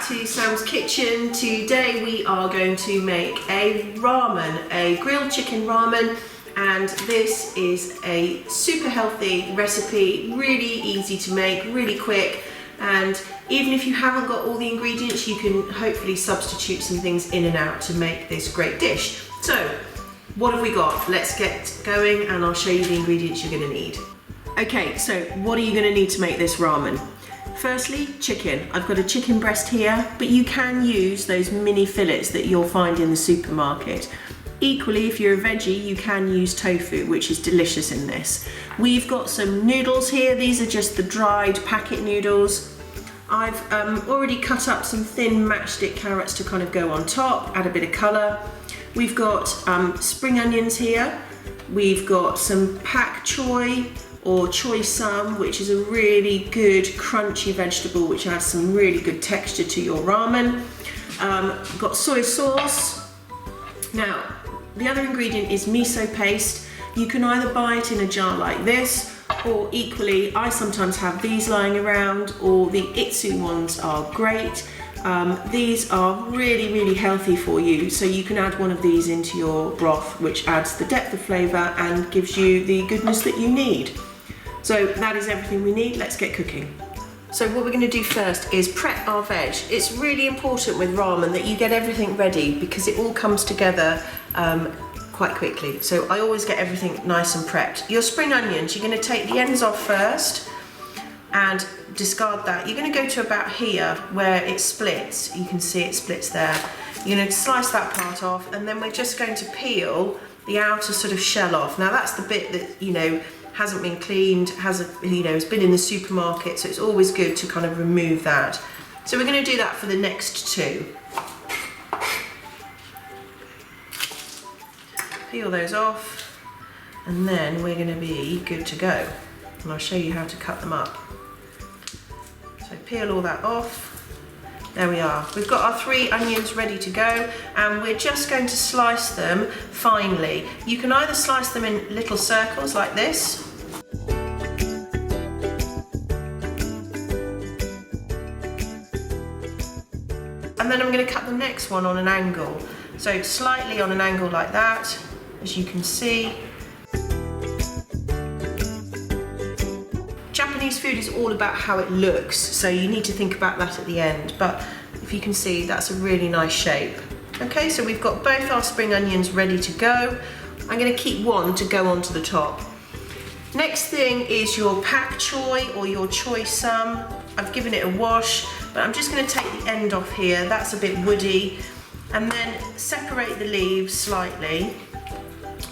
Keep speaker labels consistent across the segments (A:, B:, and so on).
A: to Sam's Kitchen. Today we are going to make a ramen, a grilled chicken ramen, and this is a super healthy recipe, really easy to make, really quick, and even if you haven't got all the ingredients, you can hopefully substitute some things in and out to make this great dish. So, what have we got? Let's get going and I'll show you the ingredients you're going to need. Okay, so what are you going to need to make this ramen? Firstly, chicken. I've got a chicken breast here, but you can use those mini fillets that you'll find in the supermarket. Equally, if you're a veggie, you can use tofu, which is delicious in this. We've got some noodles here. These are just the dried packet noodles. I've already cut up some thin matchstick carrots to kind of go on top, add a bit of colour. We've got spring onions here. We've got some pak choy, or choy sum, which is a really good crunchy vegetable which adds some really good texture to your ramen. Got soy sauce. Now, the other ingredient is miso paste. You can either buy it in a jar like this, or equally, I sometimes have these lying around, or the Itsu ones are great. These are really, really healthy for you, so you can add one of these into your broth, which adds the depth of flavour and gives you the goodness that you need. So that is everything we need. Let's get cooking. So what we're going to do first is prep our veg. It's really important with ramen that you get everything ready because it all comes together quite quickly. So I always get everything nice and prepped. Your spring onions, you're going to take the ends off first and discard that. You're going to go to about here where it splits. You can see it splits there. You're going to slice that part off, and then we're just going to peel the outer sort of shell off. Now that's the bit that, you know, hasn't been cleaned, has been in the supermarket, so it's always good to kind of remove that. So we're going to do that for the next two. Peel those off, and then we're going to be good to go. And I'll show you how to cut them up. So peel all that off. There we are. We've got our 3 onions ready to go, and we're just going to slice them finely. You can either slice them in little circles like this, and then I'm going to cut the next one on an angle. So slightly on an angle like that, as you can see. Japanese food is all about how it looks, so you need to think about that at the end, but if you can see, that's a really nice shape. Okay, so we've got both our spring onions ready to go. I'm going to keep one to go onto the top. Next thing is your pak choy or your choy sum. I've given it a wash, but I'm just going to take the end off here. That's a bit woody, and then separate the leaves slightly,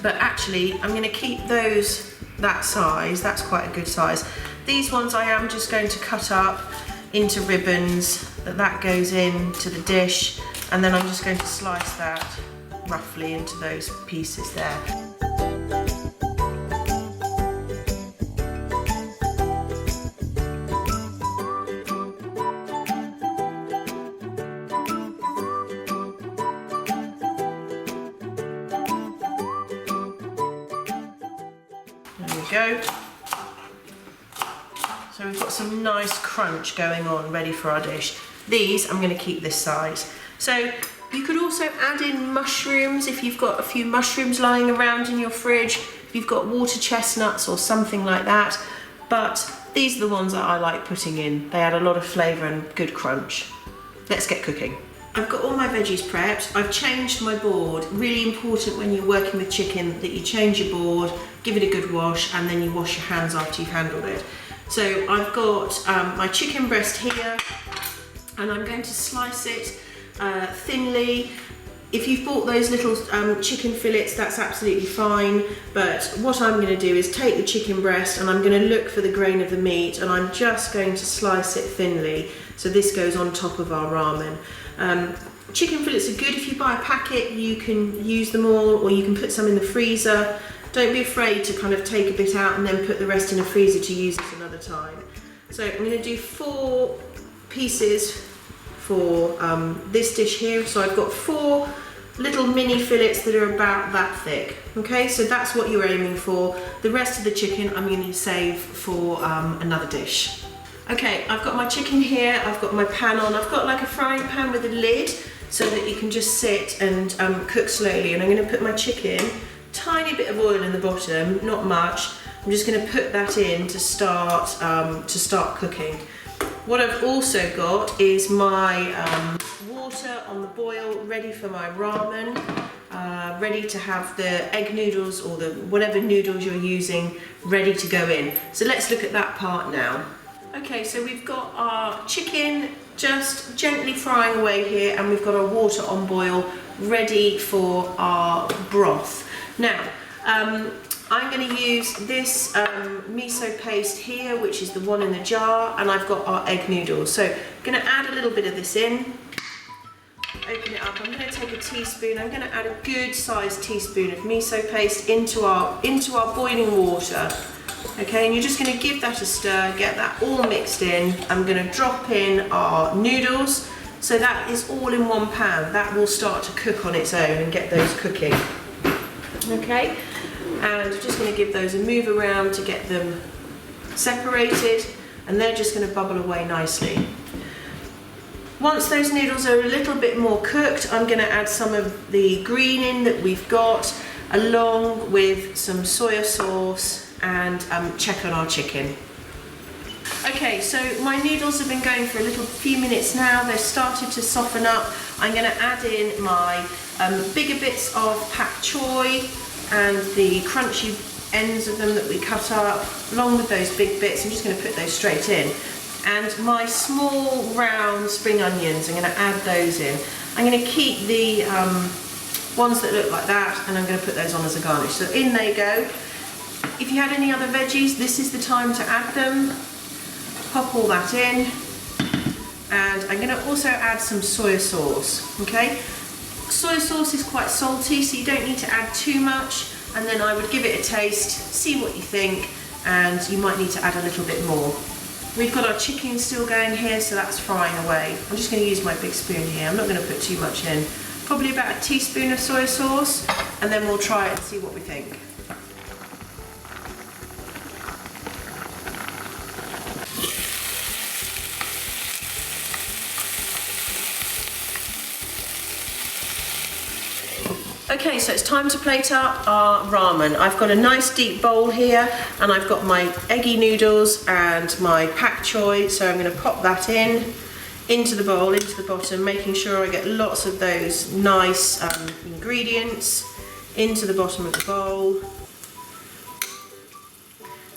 A: but actually I'm going to keep those that size. That's quite a good size. These ones I am just going to cut up into ribbons, that goes into the dish, and then I'm just going to slice that roughly into those pieces there. There we go. So we've got some nice crunch going on, ready for our dish. These, I'm going to keep this size. So you could also add in mushrooms if you've got a few mushrooms lying around in your fridge, if you've got water chestnuts or something like that. But these are the ones that I like putting in. They add a lot of flavour and good crunch. Let's get cooking. I've got all my veggies prepped. I've changed my board. Really important when you're working with chicken that you change your board, give it a good wash, and then you wash your hands after you've handled it. So I've got my chicken breast here, and I'm going to slice it thinly. If you've bought those little chicken fillets, that's absolutely fine, but what I'm going to do is take the chicken breast and I'm going to look for the grain of the meat, and I'm just going to slice it thinly, so this goes on top of our ramen. Chicken fillets are good. If you buy a packet, you can use them all, or you can put some in the freezer. Don't be afraid to kind of take a bit out and then put the rest in a freezer to use it another time. So I'm going to do 4 pieces for this dish here. So I've got 4 little mini fillets that are about that thick. Okay, so that's what you're aiming for. The rest of the chicken I'm going to save for another dish. Okay, I've got my chicken here, I've got my pan on, I've got like a frying pan with a lid so that you can just sit and cook slowly. And I'm going to put my chicken, tiny bit of oil in the bottom, not much. I'm just going to put that in to start cooking. What I've also got is my water on the boil, ready for my ramen, ready to have the egg noodles or the whatever noodles you're using ready to go in. So let's look at that part now. Okay, so we've got our chicken just gently frying away here, and we've got our water on boil ready for our broth. Now, I'm going to use this miso paste here, which is the one in the jar, and I've got our egg noodles. So I'm going to add a little bit of this in, open it up. I'm going to take a teaspoon, I'm going to add a good sized teaspoon of miso paste into our boiling water. Okay, and you're just going to give that a stir, get that all mixed in. I'm going to drop in our noodles, so that is all in one pan. That will start to cook on its own and get those cooking. Okay, and I'm just going to give those a move around to get them separated, and they're just going to bubble away nicely. Once those noodles are a little bit more cooked, I'm going to add some of the green in that we've got, along with some soya sauce, and check on our chicken. Okay, so my noodles have been going for a few minutes now. They've started to soften up. I'm going to add in my bigger bits of pak choy and the crunchy ends of them that we cut up, along with those big bits. I'm just going to put those straight in. And my small round spring onions, I'm going to add those in. I'm going to keep the ones that look like that, and I'm going to put those on as a garnish. So in they go. If you had any other veggies, this is the time to add them. Pop all that in. And I'm going to also add some soy sauce, okay? Soy sauce is quite salty, so you don't need to add too much. And then I would give it a taste, see what you think, and you might need to add a little bit more. We've got our chicken still going here, so that's frying away. I'm just going to use my big spoon here. I'm not going to put too much in. Probably about a teaspoon of soy sauce, and then we'll try it and see what we think. Okay, so it's time to plate up our ramen. I've got a nice deep bowl here, and I've got my eggy noodles and my pak choy, so I'm going to pop that into the bowl, into the bottom, making sure I get lots of those nice ingredients into the bottom of the bowl.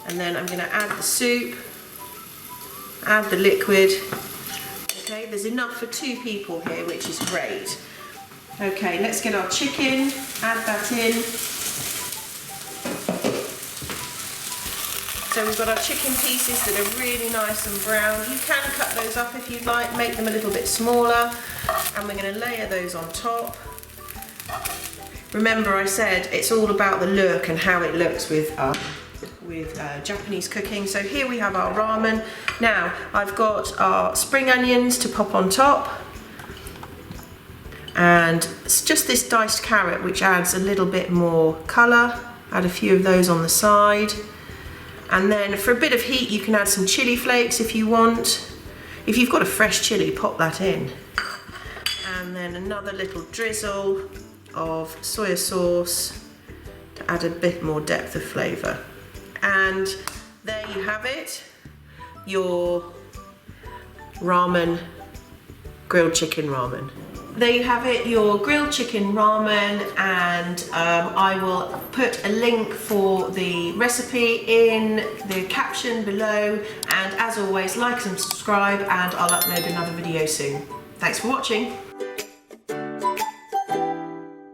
A: And then I'm going to add the soup, add the liquid. Okay, there's enough for 2 people here, which is great. Okay, let's get our chicken, add that in. So we've got our chicken pieces that are really nice and brown. You can cut those up if you'd like, make them a little bit smaller. And we're going to layer those on top. Remember, I said it's all about the look and how it looks with Japanese cooking. So here we have our ramen. Now, I've got our spring onions to pop on top. And it's just this diced carrot, which adds a little bit more colour. Add a few of those on the side. And then for a bit of heat, you can add some chili flakes if you want. If you've got a fresh chili, pop that in. And then another little drizzle of soya sauce to add a bit more depth of flavour. And there you have it, your ramen, grilled chicken ramen. There you have it, your grilled chicken ramen, and I will put a link for the recipe in the caption below. And as always, like and subscribe, and I'll upload another video soon. Thanks for watching.